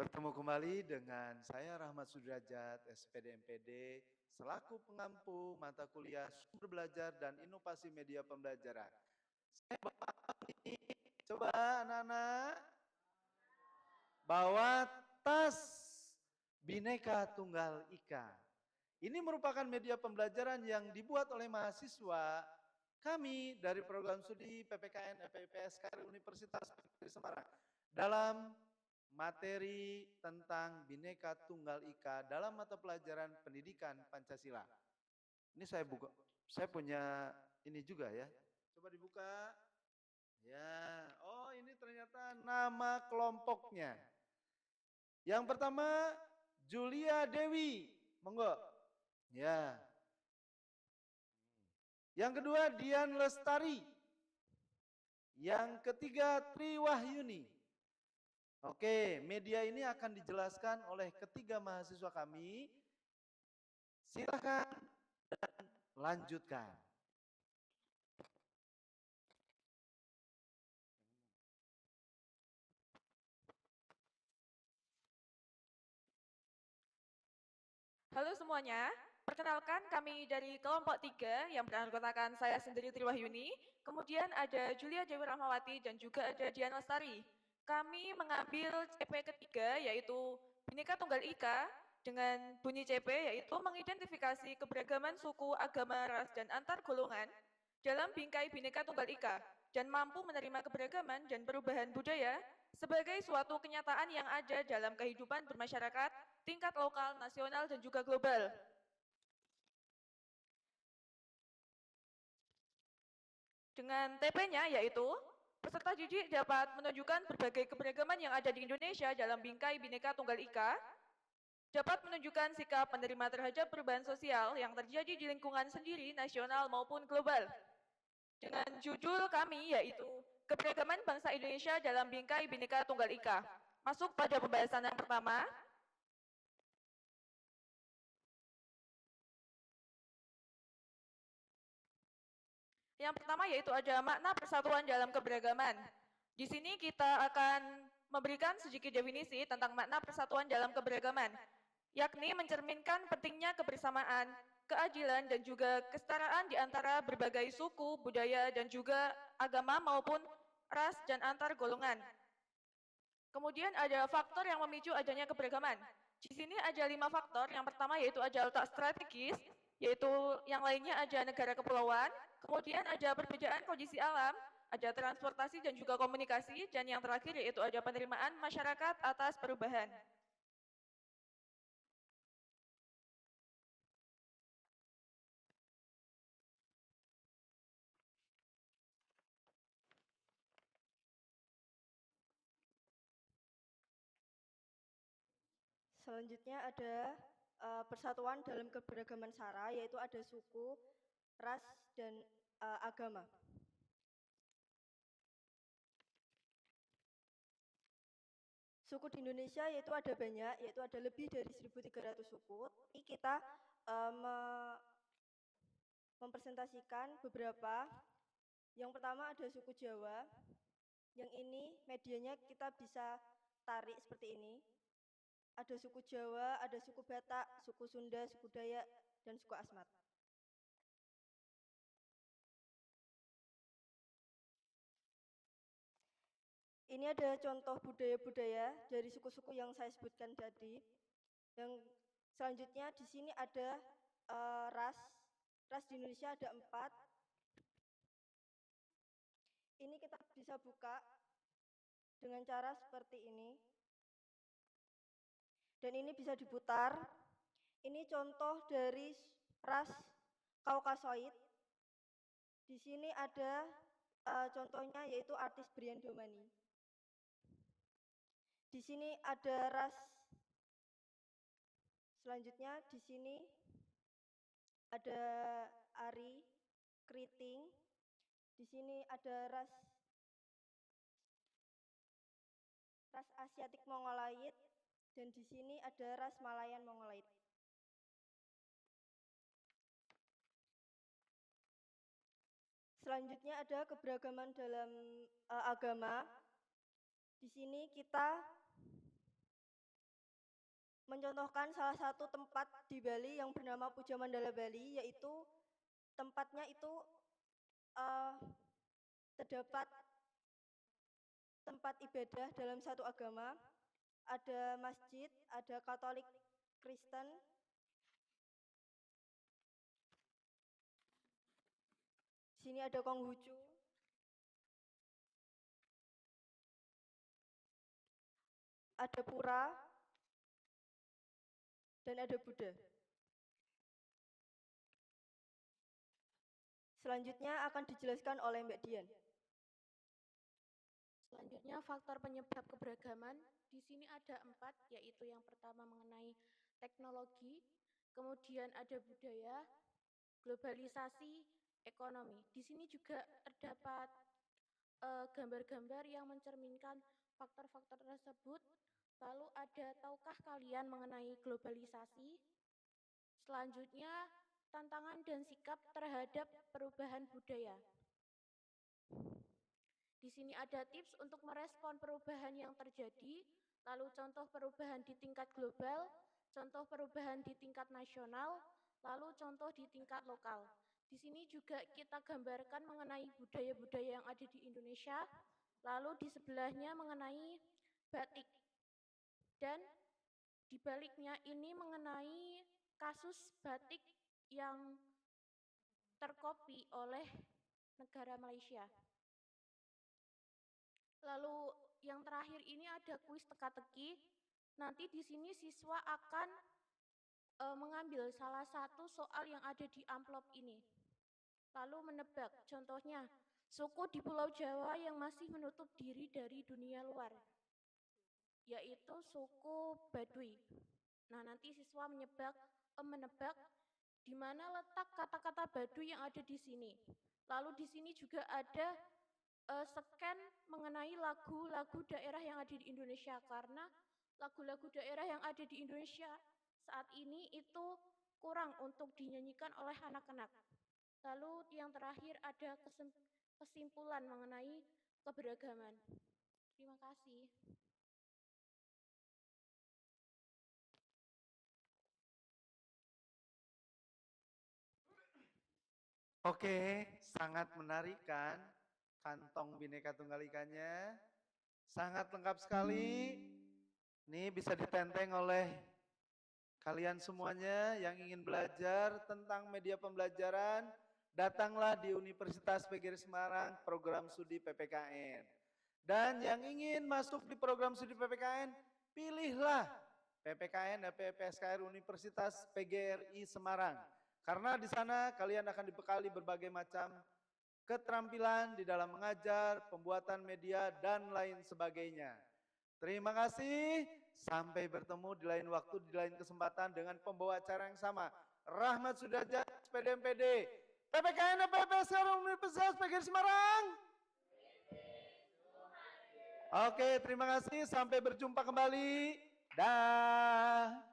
Bertemu kembali dengan saya Rahmat Sudrajat, SPD MPD, selaku pengampu mata kuliah sumber belajar dan inovasi media pembelajaran. Saya bawa ini, coba anak-anak bawa tas Bhinneka Tunggal Ika. Ini merupakan media pembelajaran yang dibuat oleh mahasiswa kami dari program studi PPKN FIPS KRI Universitas Negeri Semarang dalam materi tentang Bhinneka Tunggal Ika dalam mata pelajaran pendidikan Pancasila. Ini saya punya ini juga ya. Coba dibuka. Ya, oh ini ternyata nama kelompoknya. Yang pertama Julia Dewi, monggo. Ya. Yang kedua Dian Lestari. Yang ketiga Tri Wahyuni. Oke, media ini akan dijelaskan oleh ketiga mahasiswa kami. Silakan dan lanjutkan. Halo semuanya, perkenalkan kami dari kelompok 3 yang beranggotakan saya sendiri Tri Wahyuni, kemudian ada Julia Dewi Rahmawati dan juga ada Dian Lestari. Kami mengambil CP ketiga yaitu Bhinneka Tunggal Ika dengan bunyi CP yaitu mengidentifikasi keberagaman suku, agama, ras, dan antar golongan dalam bingkai Bhinneka Tunggal Ika dan mampu menerima keberagaman dan perubahan budaya sebagai suatu kenyataan yang ada dalam kehidupan bermasyarakat tingkat lokal, nasional, dan juga global. Dengan TP-nya yaitu, peserta didik dapat menunjukkan berbagai keberagaman yang ada di Indonesia dalam bingkai Bhinneka Tunggal Ika, dapat menunjukkan sikap menerima terhadap perubahan sosial yang terjadi di lingkungan sendiri, nasional maupun global. Dengan judul kami yaitu, Keberagaman Bangsa Indonesia dalam Bingkai Bhinneka Tunggal Ika. Masuk pada pembahasan yang pertama. Yang pertama yaitu ada makna persatuan dalam keberagaman. Di sini kita akan memberikan sedikit definisi tentang makna persatuan dalam keberagaman, yakni mencerminkan pentingnya kebersamaan, keadilan, dan juga kesetaraan di antara berbagai suku, budaya, dan juga agama maupun ras dan antar golongan. Kemudian ada faktor yang memicu adanya keberagaman. Di sini ada 5 faktor. Yang pertama yaitu ada letak strategis, yaitu yang lainnya ada negara kepulauan, kemudian ada perbedaan kondisi alam, ada transportasi dan juga komunikasi, dan yang terakhir yaitu ada penerimaan masyarakat atas perubahan. Selanjutnya ada persatuan dalam keberagaman SARA, yaitu ada suku, ras, dan agama. Suku di Indonesia yaitu ada banyak, yaitu ada lebih dari 1.300 suku. Ini kita mempresentasikan beberapa. Yang pertama ada suku Jawa. Yang ini medianya kita bisa tarik seperti ini. Ada suku Jawa, ada suku Batak, suku Sunda, suku Dayak, dan suku Asmat. Ini ada contoh budaya-budaya dari suku-suku yang saya sebutkan tadi. Yang selanjutnya di sini ada ras. Ras di Indonesia ada 4. Ini kita bisa buka dengan cara seperti ini. Dan ini bisa diputar. Ini contoh dari ras Kaukasoid. Di sini ada contohnya yaitu artis Brian Domani. Di sini ada ras. Selanjutnya di sini ada Ari, Keriting. Di sini ada ras Asiatik Mongoloid, dan di sini ada ras Malayan Mongoloid. Selanjutnya ada keberagaman dalam agama. Di sini kita mencontohkan salah satu tempat di Bali yang bernama Puja Mandala Bali, yaitu tempatnya itu terdapat tempat ibadah dalam satu agama, ada masjid, ada Katolik, Kristen, sini ada Konghucu, ada pura, dan ada Buddha. Selanjutnya akan dijelaskan oleh Mbak Dian. Selanjutnya, faktor penyebab keberagaman. Di sini ada 4, yaitu yang pertama mengenai teknologi, kemudian ada budaya, globalisasi, ekonomi. Di sini juga terdapat gambar-gambar yang mencerminkan faktor-faktor tersebut. Lalu ada, tahukah kalian mengenai globalisasi? Selanjutnya, tantangan dan sikap terhadap perubahan budaya. Di sini ada tips untuk merespon perubahan yang terjadi, lalu contoh perubahan di tingkat global, contoh perubahan di tingkat nasional, lalu contoh di tingkat lokal. Di sini juga kita gambarkan mengenai budaya-budaya yang ada di Indonesia, lalu di sebelahnya mengenai batik. Dan di baliknya ini mengenai kasus batik yang terkopi oleh negara Malaysia. Lalu yang terakhir ini ada kuis teka-teki. Nanti di sini siswa akan mengambil salah satu soal yang ada di amplop ini. Lalu menebak, contohnya, suku di Pulau Jawa yang masih menutup diri dari dunia luar, yaitu suku Baduy. Nah, nanti siswa menebak di mana letak kata-kata Baduy yang ada di sini. Lalu di sini juga ada scan mengenai lagu-lagu daerah yang ada di Indonesia, karena lagu-lagu daerah yang ada di Indonesia saat ini itu kurang untuk dinyanyikan oleh anak-anak. Lalu yang terakhir ada kesimpulan mengenai keberagaman. Terima kasih. Oke, sangat menarik kan kantong Bhinneka Tunggal Ikanya. Sangat lengkap sekali. Ini bisa ditenteng oleh kalian semuanya yang ingin belajar tentang media pembelajaran. Datanglah di Universitas PGRI Semarang, program studi PPKN. Dan yang ingin masuk di program studi PPKN, pilihlah PPKN FPSKR Universitas PGRI Semarang. Karena di sana kalian akan dibekali berbagai macam keterampilan di dalam mengajar, pembuatan media, dan lain sebagainya. Terima kasih, sampai bertemu di lain waktu, di lain kesempatan dengan pembawa acara yang sama. Rahmat Sudrajat, PDMPD, PPKN FPSKR Universitas PGRI Semarang. Oke, terima kasih, sampai berjumpa kembali. Dah.